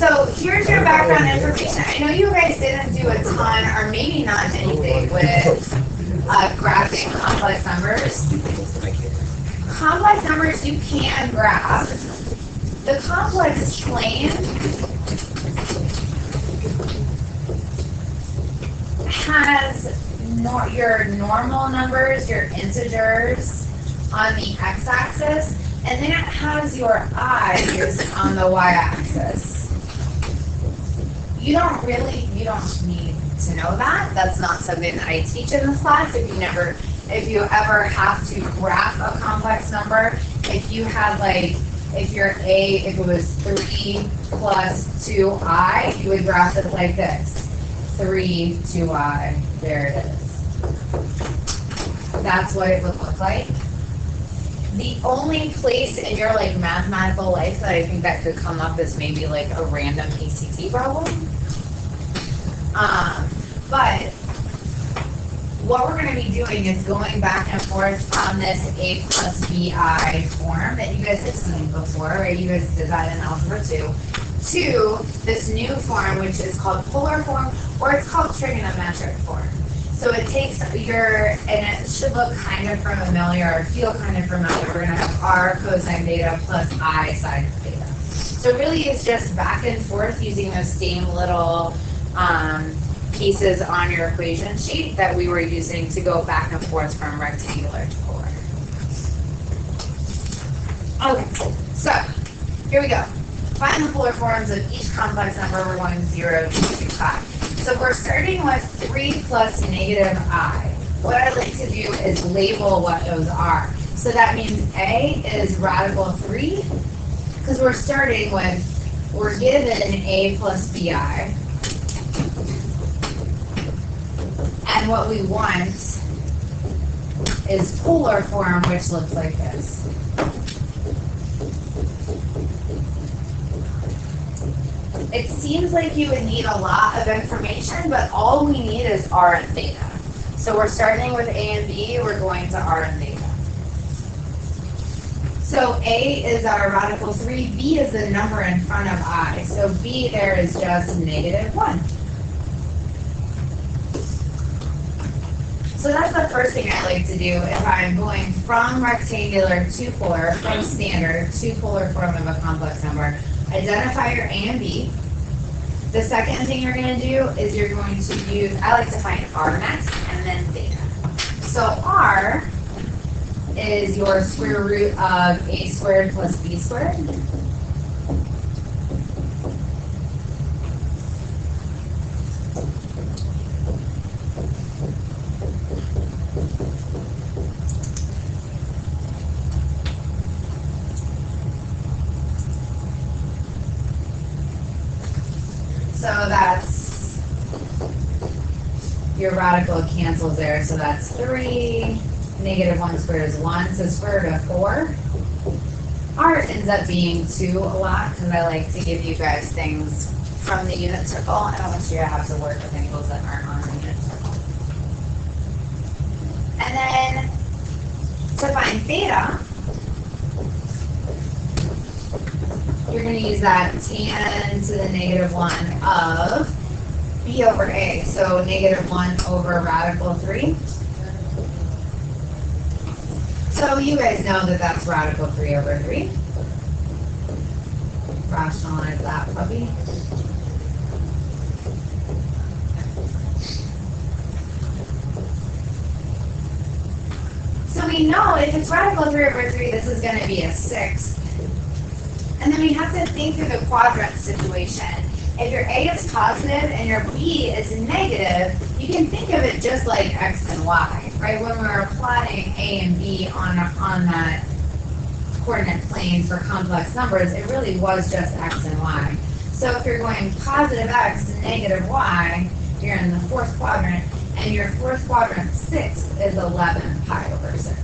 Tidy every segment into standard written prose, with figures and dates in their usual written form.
So here's your background information. I know you guys didn't do a ton, or maybe not anything with graphing complex numbers. Complex numbers you can graph. The complex plane has your normal numbers, your integers on the x-axis, and then it has your i's on the y-axis. You don't need to know that. That's not something that I teach in this class. If you ever have to graph a complex number, if you had if it was 3 plus 2i, you would graph it like this. 3, 2i, there it is. That's what it would look like. The only place in your mathematical life that I think that could come up is maybe a random ACT problem. But what we're going to be doing is going back and forth from this a plus bi form that you guys have seen before, right? You guys did that in Algebra 2, to this new form, which is called polar form, or it's called trigonometric form. So it takes and it should look kind of familiar, or feel kind of familiar. We're going to have r cosine theta plus I sine theta. So really it's just back and forth using those same little pieces on your equation sheet that we were using to go back and forth from rectangular to polar. Okay, so here we go. Find the polar forms of each complex number. We're going 0 to 5. So we're starting with 3 plus negative I. What I'd like to do is label what those are. So that means A is radical 3, because we're given A plus BI. And what we want is polar form, which looks like this. It seems like you would need a lot of information, but all we need is r and theta. So we're starting with A and B, we're going to r and theta. So A is our radical 3, B is the number in front of I. So B there is just negative 1. So that's the first thing I like to do if I'm going from rectangular to polar, from standard to polar form of a complex number. Identify your A and B. The second thing you're going to do is you're going to use, I like to find r next, and then theta. So r is your square root of a squared plus b squared. So that's, your radical cancels there, so that's 3, negative 1 squared is 1, so square root of 4. R ends up being 2 a lot, because I like to give you guys things from the unit circle. I don't want you to have to work with angles that aren't on the unit circle. And then, to find theta, you're going to use that tan to the negative 1 of b over a. So negative 1 over radical 3. So you guys know that that's radical 3 over 3. Rationalize that puppy. So we know if it's radical 3 over 3, this is going to be a 6. And then we have to think through the quadrant situation. If your A is positive and your B is negative, you can think of it just like X and Y, right? When we're plotting A and B on that coordinate plane for complex numbers, it really was just X and Y. So if you're going positive X and negative Y, you're in the fourth quadrant, and your fourth quadrant 6 is 11 pi over 6.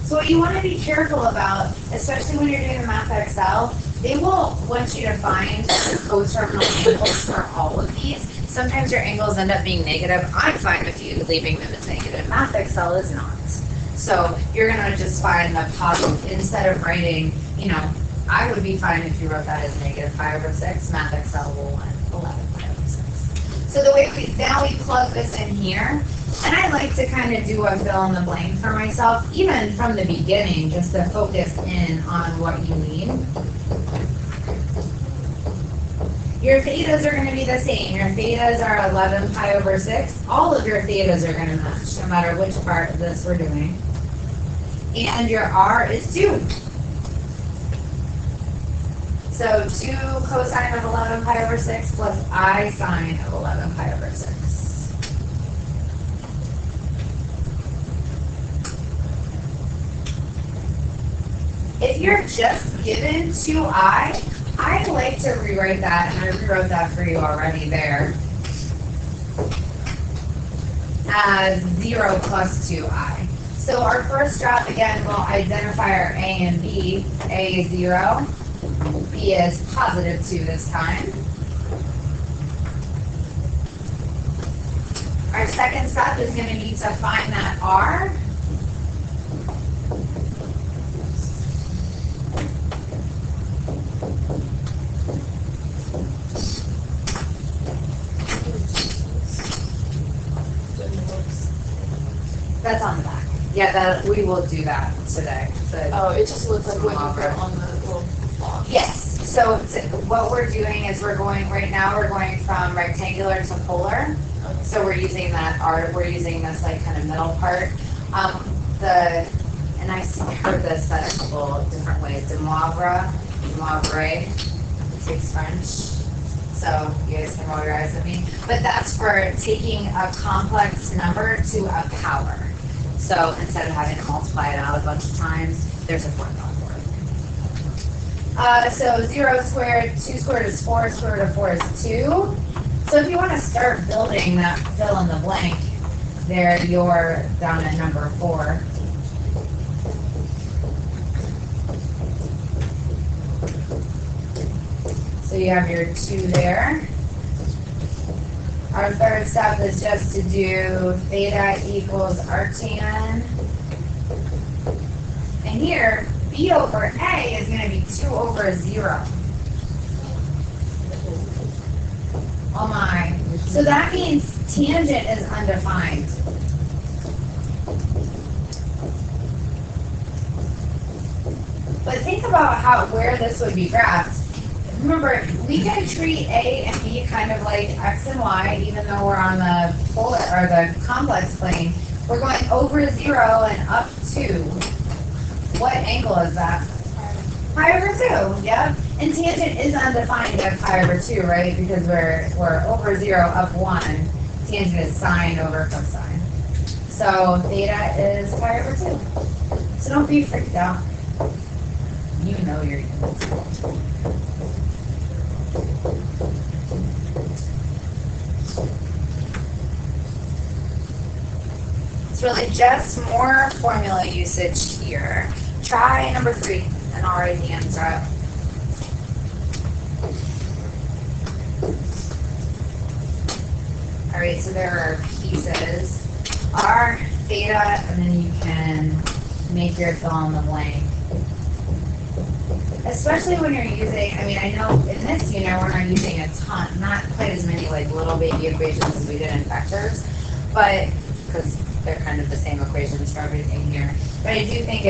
So what you want to be careful about, especially when you're doing the Math Excel, they will want you to find coterminal angles for all of these. Sometimes your angles end up being negative. I'm fine with you leaving them as negative. Math Excel is not. So you're going to just find the positive, instead of writing, I would be fine if you wrote that as negative pi over 6. Math Excel will want 11 pi over 6. So the way now we plug this in here, and I like to kind of do a fill in the blank for myself, even from the beginning, just to focus in on what you need. Your thetas are going to be the same. Your thetas are 11 pi over 6. All of your thetas are going to match, no matter which part of this we're doing. And your r is 2. So 2 cosine of 11 pi over 6 plus I sine of 11 pi over 6. If you're just given 2i, I like to rewrite that, and I rewrote that for you already there, as 0 plus 2i. So our first step, again, we'll identify our a and b. A is 0, b is positive 2 this time. Our second step is going to be to find that r. That's on the back. Yeah, that we will do that today. Oh, it just looks like what you put on the little box. Yes. So what we're doing is we're going from rectangular to polar. Okay. So we're using that art. We're using this like kind of middle part. And I heard this said a couple of different ways. Demoivre, takes French. So you guys can roll your eyes at me. But that's for taking a complex number to a power. So instead of having to multiply it out a bunch of times, there's a formula for it. So 0 squared, 2 squared is 4, square root of 4 is 2. So if you want to start building that fill in the blank, there you're down at number 4. So you have your 2 there. Our third step is just to do theta equals arctan. And here, b over a is going to be 2 over 0. Oh my. So that means tangent is undefined. But think about where this would be graphed. Remember, we can treat A and B kind of like X and Y, even though we're on the polar or the complex plane. We're going over 0 and up 2. What angle is that? Pi over 2, yep. And tangent is undefined at pi over 2, right? Because we're over 0, up 1. Tangent is sine over cosine. So theta is pi over 2. So don't be freaked out. You know your units. It's really just more formula usage here. Try number 3, and I'll write the answer up. All right, so there are pieces. R, theta, and then you can make your fill in the blank. Especially when you're using, I mean, I know in this unit we're not using a ton, not quite as many like little baby equations as we did in vectors, but because they're kind of the same equations for everything here. But I do think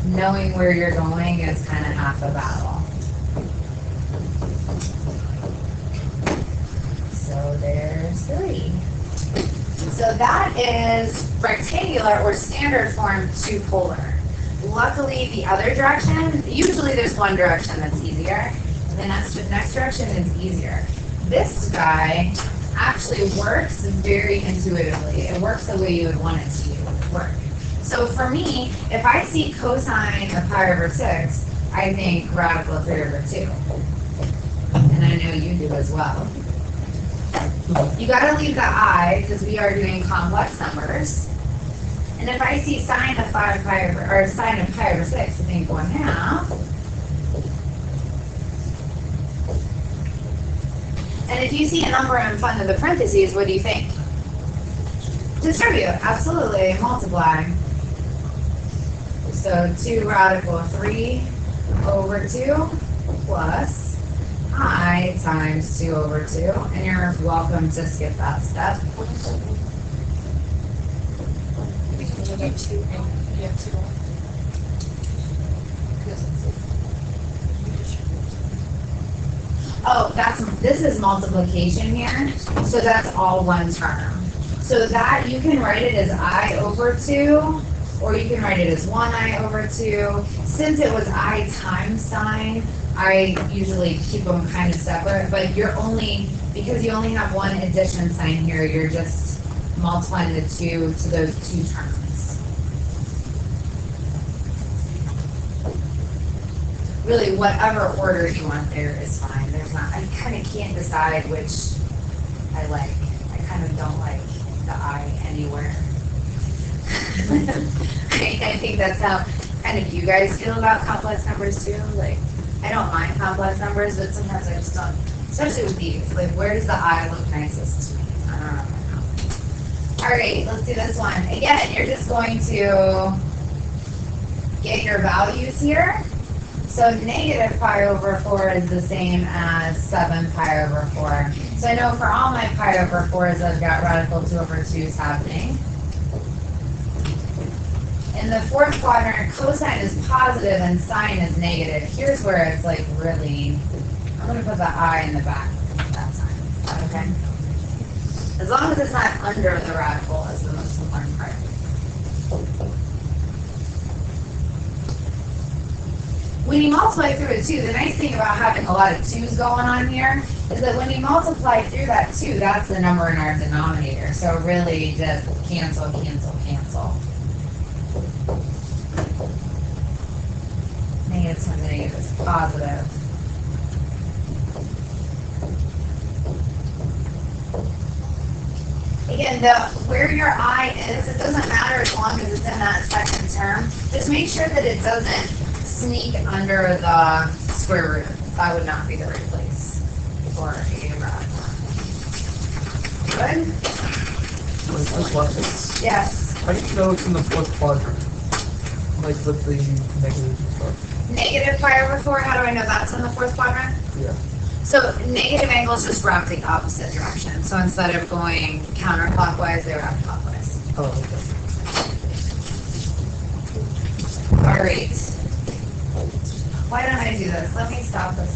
knowing where you're going is kind of half the battle. So there's 3. So that is rectangular or standard form to polar. Luckily, the other direction, usually there's one direction that's easier, and the next direction is easier. This guy actually works very intuitively. It works the way you would want it to work. So for me, if I see cosine of pi over 6, I think radical of 3 over 2. And I know you do as well. You got to leave the I, because we are doing complex numbers. And if I see sine of pi over 6, I think 1/2. And if you see a number in front of the parentheses, what do you think? Distribute, absolutely, multiply. So 2 radical 3 over 2 plus I times 2 over 2. And you're welcome to skip that step. You have two, and you have two. Oh, this is multiplication here, so that's all one term. So that, you can write it as I over 2, or you can write it as 1I over 2. Since it was I times sign, I usually keep them kind of separate, but because you only have one addition sign here, you're just multiplying the 2 to those 2 terms. Really, whatever order you want there is fine. I kind of can't decide which I like. I kind of don't like the I anywhere. I think that's how kind of you guys feel about complex numbers too. Like, I don't mind complex numbers, but sometimes I just don't, especially with these. Like, where does the I look nicest to me? I don't know. All right, let's do this one. Again, you're just going to get your values here. So negative pi over 4 is the same as 7 pi over 4. So I know for all my pi over 4s, I've got radical 2 over 2's happening. In the fourth quadrant, cosine is positive and sine is negative. Here's where it's like really, I'm going to put the I in the back that time, okay? As long as it's not under the radical is the most important part. When you multiply through a 2, the nice thing about having a lot of 2's going on here is that when you multiply through that 2, that's the number in our denominator. So really just cancel, cancel, cancel. Negative times negative is positive. Again, where your I is, it doesn't matter as long as it's in that second term. Just make sure that it doesn't sneak under the square root. That would not be the right place for a radical. Good? Just watch this. Yes. How do you know it's in the fourth quadrant? Like with the negatives and stuff. Negative pi over 4, how do I know that's in the fourth quadrant? Yeah. So negative angles just route the opposite direction. So instead of going counterclockwise, they route clockwise. Oh, okay. All right. Why don't I do this? Let me stop this.